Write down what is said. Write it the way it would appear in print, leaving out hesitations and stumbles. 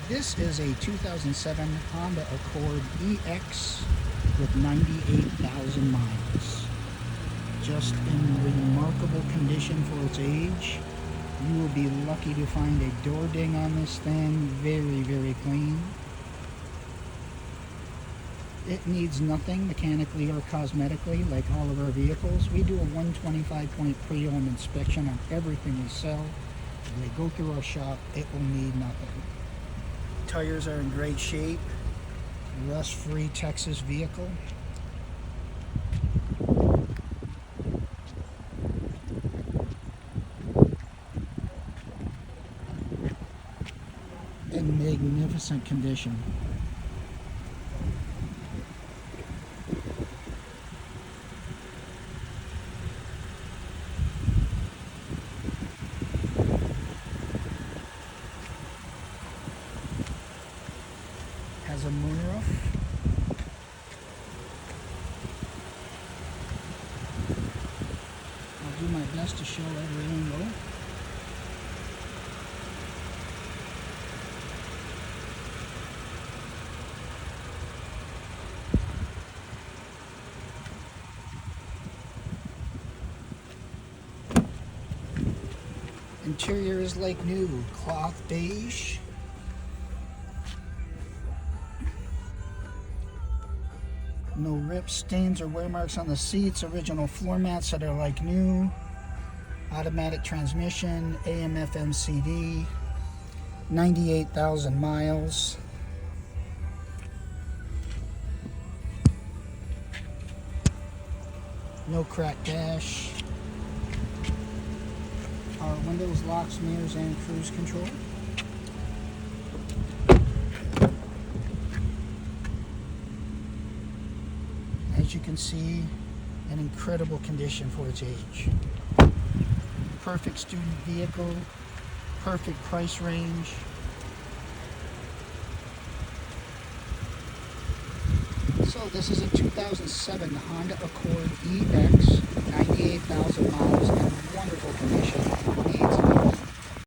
This is a 2007 Honda Accord EX with 98,000 miles. Just in remarkable condition for its age. You will be lucky to find a door ding on this thing. Very, very clean. It needs nothing mechanically or cosmetically like all of our vehicles. We do a 125-point pre-owned inspection on everything we sell. If they go through our shop, it will need nothing. Tires are in great shape. Rust-free Texas vehicle. In magnificent condition. Has a moonroof. I'll do my best to show every angle. Interior is like new, cloth beige. No rips, stains, or wear marks on the seats. Original floor mats that are like new. Automatic transmission, AM, FM, CD. 98,000 miles. No cracked dash. Our windows, locks, mirrors, and cruise control. As you can see, an incredible condition for its age. Perfect student vehicle, perfect price range. So this is a 2007 Honda Accord EX, 98,000 miles, and wonderful condition. Needs